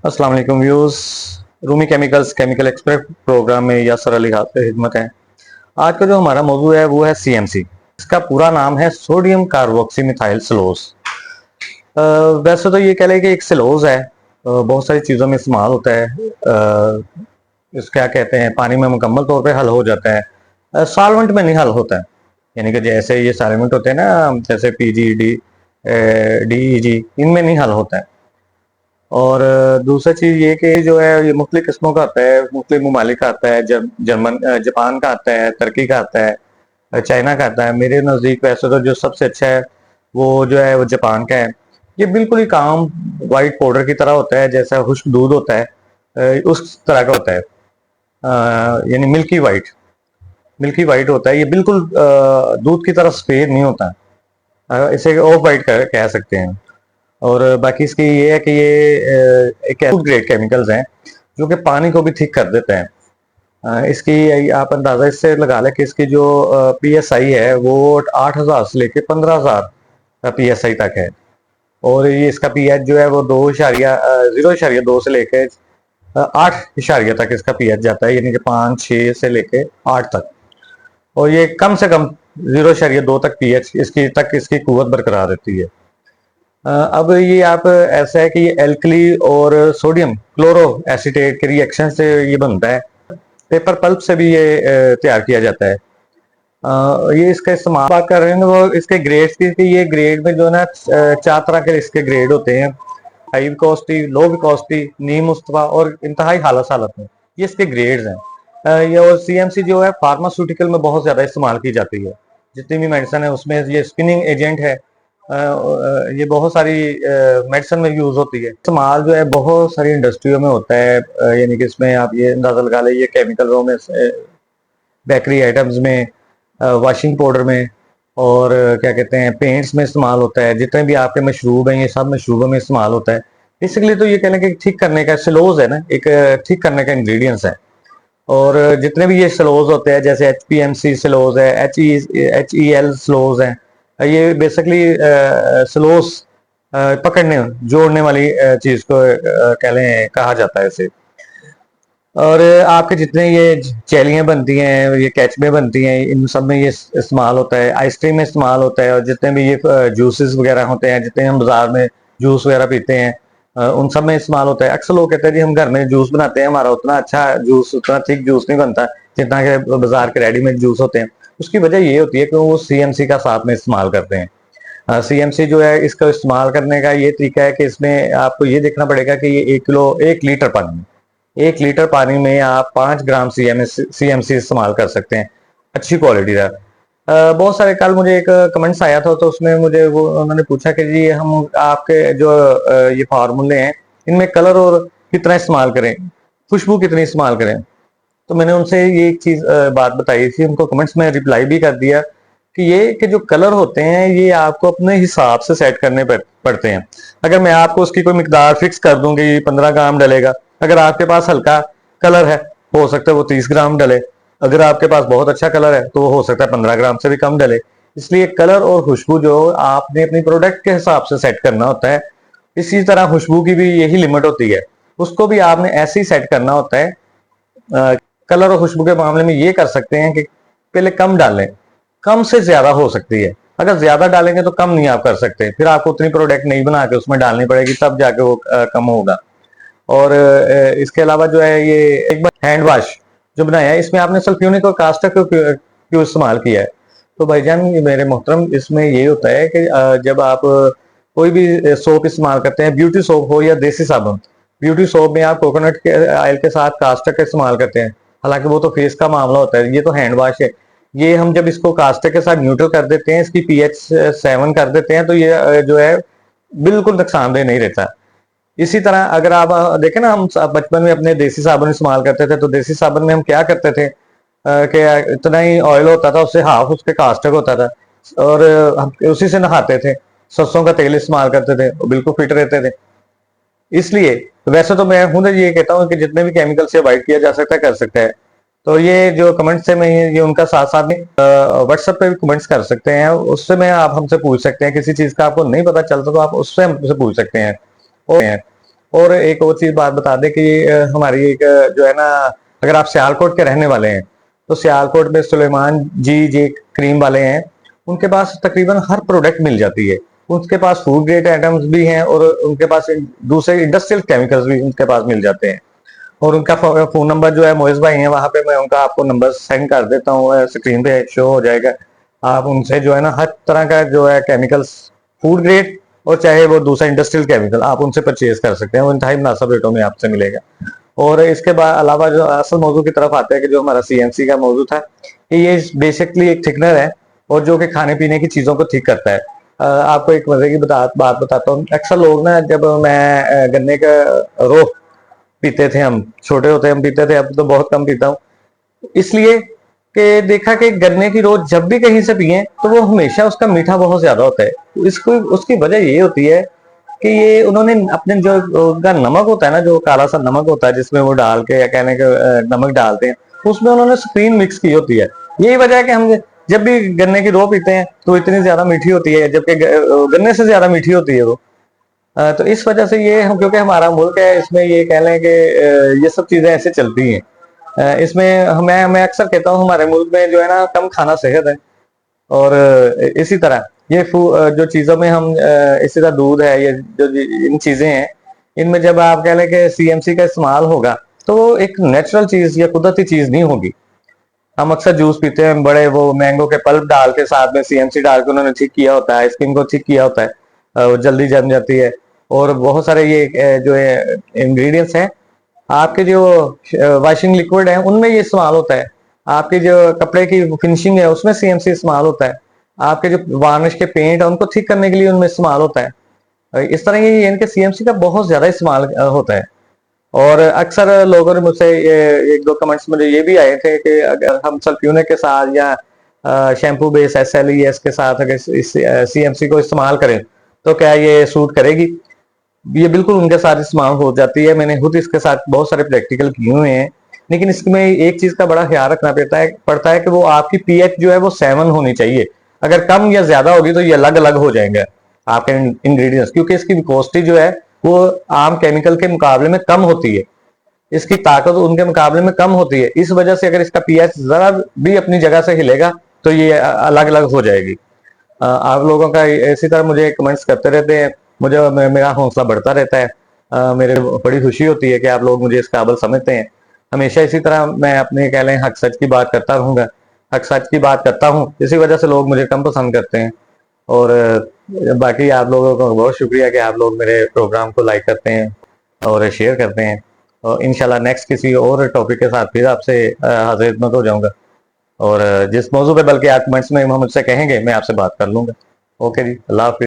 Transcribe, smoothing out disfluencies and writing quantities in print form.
अस्सलाम वालेकुम viewers. Rumi chemicals chemical expert program में यासर अली हाफ़िज़ खिदमत है। आज का जो हमारा मौजू है वो है सीएमसी। इसका पूरा नाम है सोडियम कार्बोक्सी मिथाइल सेलोज। वैसे तो ये कह लें कि एक सेलोज है, बहुत सारी चीज़ों में इस्तेमाल होता है। इस क्या कहते हैं, पानी में मुकम्मल तौर पे हल हो जाता है, सॉल्वेंट में नहीं हल होता है। यानी कि जैसे ये सॉल्वेंट होते हैं ना, जैसे पीजी डीईजी, इनमें नहीं हल होता है। और दूसरा चीज ये कि जो है ये मुख्तलिफ किस्मों का आता है, मुख्तलिफ ममालिक का आता है। जापान का आता है, तुर्की का आता है, चाइना का आता है। मेरे नज़दीक वैसे तो जो सबसे अच्छा है वो जो है वो जापान का है। ये बिल्कुल ही काम वाइट पाउडर की तरह होता है, जैसा खुश्क दूध होता है, उस तरह का होता है। यानी मिल्की वाइट होता है। ये बिल्कुल दूध की तरह सफेद नहीं होता। इसे ऑफ वाइट कह सकते हैं। और बाकी इसकी ये है कि ये एक ग्रेड केमिकल्स हैं जो कि पानी को भी थिक कर देते हैं। इसकी आप अंदाजा इससे लगा लें कि इसकी जो पीएसआई है वो 8,000 से लेके 15,000 पीएसआई तक है। और ये इसका पीएच जो है वो 0.2 से लेके 8 तक इसका पीएच जाता है, यानी कि 5-6 से लेके 8 तक। और ये कम से कम 0.2 तक पीएच इसकी कुव्वत बरकरार रहती है। अब ये आप ऐसा है कि ये एल्कली और सोडियम क्लोरो एसीटेट के रिएक्शन से ये बनता है। पेपर पल्प से भी ये तैयार किया जाता है। ये इसका इस्तेमाल बात कर रहे हैं वो इसके ग्रेड्स की, कि ये ग्रेड में जो है ना 4 तरह के इसके ग्रेड होते हैं। हाई विकोसिटी, लो विकोसिटी, नी मुस्तफा और इंतहाई हालत हालत में, ये इसके ग्रेड्स हैं। ये और सीएमसी जो है फार्मास्यूटिकल में बहुत ज्यादा इस्तेमाल की जाती है। जितनी भी मेडिसिन है उसमें ये स्पिनिंग एजेंट है। ये बहुत सारी मेडिसिन में यूज होती है। इस्तेमाल जो है बहुत सारी इंडस्ट्रियों में होता है। यानी कि इसमें आप ये अंदाजा लगा लें, ये केमिकल में, बेकरी आइटम्स में, वॉशिंग पाउडर में, और क्या कहते हैं पेंट्स में इस्तेमाल होता है। जितने भी आपके मशरूब हैं ये सब मशरूबों में इस्तेमाल होता है। बेसिकली तो ये कहने कि ठीक करने का सेलोज है ना, एक ठीक करने का इंग्रेडिएंट्स है। और जितने भी ये स्लोज होते हैं, जैसे HPMC स्लोज है, HEL स्लोज है, ये बेसिकली स्लोज पकड़ने जोड़ने वाली चीज को कह लें, कहा जाता है इसे। और आपके जितने ये चैलियाँ बनती हैं, ये कैचमें बनती हैं, इन सब में ये इस्तेमाल होता है। आइसक्रीम में इस्तेमाल होता है। और जितने भी ये जूसेस वगैरह होते हैं, जितने हम बाजार में जूस वगैरह पीते हैं, उन सब में इस्तेमाल होता है। अक्सर लोग कहते हैं जी हम घर में जूस बनाते हैं, हमारा उतना अच्छा जूस, उतना थिक जूस नहीं बनता जितना कि बाजार के रेडीमेड जूस होते हैं। उसकी वजह ये होती है कि वो सीएमसी का साथ में इस्तेमाल करते हैं। सीएमसी जो है इसका इस्तेमाल करने का ये तरीका है कि इसमें आपको ये देखना पड़ेगा कि ये 1 लीटर पानी में आप 5 ग्राम सीएमसी इस्तेमाल कर सकते हैं, अच्छी क्वालिटी का। बहुत सारे, कल मुझे एक कमेंट्स आया था तो उसमें मुझे वो उन्होंने पूछा कि जी हम आपके जो ये फार्मूले हैं इनमें कलर और कितना इस्तेमाल करें, खुशबू कितनी इस्तेमाल करें। तो मैंने उनसे ये एक चीज बात बताई थी, उनको कमेंट्स में रिप्लाई भी कर दिया कि ये कि जो कलर होते हैं ये आपको अपने हिसाब से सेट करने पड़ते हैं। अगर मैं आपको उसकी कोई मिकदार फिक्स कर दूंगी, 15 ग्राम डलेगा, अगर आपके पास हल्का कलर है हो सकता है वो 30 ग्राम डले, अगर आपके पास बहुत अच्छा कलर है तो वो हो सकता है 15 ग्राम से भी कम डले। इसलिए कलर और खुशबू जो आपने अपनी प्रोडक्ट के हिसाब से सेट करना होता है। इसी तरह खुशबू की भी यही लिमिट होती है, उसको भी आपने ऐसे ही सेट करना होता है। कलर और खुशबू के मामले में ये कर सकते हैं कि पहले कम डालें, कम से ज्यादा हो सकती है। अगर ज्यादा डालेंगे तो कम नहीं आप कर सकते, फिर आपको उतनी प्रोडक्ट नहीं बना के उसमें डालनी पड़ेगी, तब जाके वो कम होगा। और इसके अलावा जो है ये एक बार हैंड वॉश जो बनाया है, इसमें आपने सल्फ्यूनिक और कास्टर क्यों इस्तेमाल किया है। तो भाईजान मेरे मोहतरम, इसमें ये होता है कि जब आप कोई भी सोप इस्तेमाल करते हैं, ब्यूटी सोप हो या देसी साबुन, ब्यूटी सोप में आप कोकोनट के ऑयल के साथ कास्टर का इस्तेमाल करते हैं, हालांकि वो तो फेस का मामला होता है, ये तो हैंड वॉश है। ये हम जब इसको कास्टर के साथ न्यूट्रल कर देते हैं, इसकी पीएच 7 कर देते हैं, तो ये जो है बिल्कुल नुकसानदेह नहीं रहता। इसी तरह अगर आप देखें ना, हम बचपन में अपने देसी साबुन इस्तेमाल करते थे, तो देसी साबुन में हम क्या करते थे कि इतना ही ऑयल होता था, उससे हाफ उसके कास्टिक होता था, और हम उसी से नहाते थे। सरसों का तेल इस्तेमाल करते थे, वो बिल्कुल फिट रहते थे। इसलिए वैसे तो मैं हूं ये कहता हूँ कि जितने भी केमिकल से अवॉइड किया जा सकता है कर सकता है। तो ये जो कमेंट्स है मैं ये उनका साथ साथ में व्हाट्सएप पे भी कमेंट्स कर सकते हैं, उससे मैं आप हमसे पूछ सकते हैं। किसी चीज का आपको नहीं पता चलता तो आप उससे हमसे पूछ सकते हैं। और एक और चीज बात बता दें कि हमारी एक जो है ना, अगर आप सियालकोट के रहने वाले हैं तो सियालकोट में सुलेमान जी जी क्रीम वाले हैं, उनके पास तकरीबन हर प्रोडक्ट मिल जाती है। उनके पास फूड ग्रेड आइटम्स भी हैं और उनके पास दूसरे इंडस्ट्रियल केमिकल्स भी उनके पास मिल जाते हैं। और उनका फोन नंबर जो है मोइज भाई है, वहां पे मैं उनका आपको नंबर सेंड कर देता हूँ, स्क्रीन पे शो हो जाएगा। आप उनसे जो है ना हर तरह का जो है केमिकल्स, फूड ग्रेड और चाहे वो दूसरा इंडस्ट्रियल केमिकल, आप उनसे परचेज कर सकते हैं, वो इंतहाई मुनासिब रेटों में आपसे मिलेगा। और इसके बाद अलावा जो असल मौजू की तरफ आते हैं कि जो हमारा सीएमसी का मौजू था, कि ये बेसिकली एक थिकनर है और जो कि खाने पीने की चीजों को ठीक करता है। आपको एक मजे की बात बताता हूँ। अक्सर लोग ना, जब मैं गन्ने का रोह पीते थे, हम छोटे होते हम पीते थे, अब तो बहुत कम पीता हूँ, इसलिए कि देखा कि गन्ने की रोज जब भी कहीं से पिए तो वो हमेशा उसका मीठा बहुत ज्यादा होता है। इसको उसकी वजह ये होती है कि ये उन्होंने अपने जो उनका नमक होता है ना, जो काला सा नमक होता है जिसमें वो डाल के, या कहने के नमक डालते हैं, उसमें उन्होंने स्क्रीन मिक्स की होती है। यही वजह है कि हम जब भी गन्ने की रो पीते हैं तो इतनी ज्यादा मीठी होती है, जबकि गन्ने से ज्यादा मीठी होती है वो। तो इस वजह से ये हम, क्योंकि हमारा मुल्क है, इसमें ये कह लें कि ये सब चीजें ऐसे चलती हैं। इसमें मैं अक्सर कहता हूँ हमारे मुल्क में जो है ना, कम खाना सेहत है। और इसी तरह ये जो चीजों में हम इसी तरह दूध है, ये जो इन चीजें हैं, इनमें जब आप कह लें कि सीएमसी का इस्तेमाल होगा तो वो एक नेचुरल चीज या कुदरती चीज नहीं होगी। हम अक्सर जूस पीते हैं, बड़े वो मैंगो के पल्प डाल के साथ में सीएमसी डाल के उन्होंने ठीक किया होता है, आइसक्रीम को ठीक किया होता है, वो जल्दी जम जाती है। और बहुत सारे ये जो है इंग्रेडिएंट्स हैं, आपके जो वॉशिंग लिक्विड है उनमें ये इस्तेमाल होता है। आपके जो कपड़े की फिनिशिंग है उसमें सीएमसी इस्तेमाल होता है। आपके जो वार्निश के पेंट है उनको ठीक करने के लिए उनमें इस्तेमाल होता है। इस तरह ये इनके सीएमसी का बहुत ज्यादा इस्तेमाल होता है। और अक्सर लोगों ने मुझसे एक दो कमेंट्स मुझे ये भी आए थे कि अगर हम सल्फ्यूनिक के साथ या शैम्पू बेस SLES के साथ अगर इस सीएमसी को इस्तेमाल करें तो क्या ये सूट करेगी। ये बिल्कुल उनके साथ इस्तेमाल हो जाती है। मैंने खुद इसके साथ बहुत सारे प्रैक्टिकल किए हुए हैं। लेकिन इसमें एक चीज का बड़ा ख्याल रखना पड़ता है कि वो आपकी पीएच जो है वो 7 होनी चाहिए। अगर कम या ज्यादा होगी तो ये अलग अलग हो जाएंगे आपके इंग्रेडिएंट्स, क्योंकि इसकी विकोसिटी जो है वो आम केमिकल के मुकाबले में कम होती है, इसकी ताकत उनके मुकाबले में कम होती है। इस वजह से अगर इसका पीएच जरा भी अपनी जगह से हिलेगा तो ये अलग अलग हो जाएगी। आप लोगों का इसी तरह मुझे कमेंट्स करते रहते हैं, मुझे मेरा हौसला बढ़ता रहता है। मेरे बड़ी खुशी होती है कि आप लोग मुझे इस काबिल समझते हैं। हमेशा इसी तरह मैं अपने कह लें हक सच की बात करता रहूंगा, हक सच की बात करता हूँ, इसी वजह से लोग मुझे कम पसंद करते हैं। और बाकी आप लोगों को बहुत शुक्रिया कि आप लोग मेरे प्रोग्राम को लाइक करते हैं और शेयर करते हैं। और इंशाल्लाह नेक्स्ट किसी और टॉपिक के साथ फिर आपसे हाजिर खिदमत हो जाऊंगा। और जिस मौजू पे बल्कि आप कमेंट्स में मुझसे कहेंगे मैं आपसे बात कर लूंगा। ओके जी, अल्लाह हाफिज।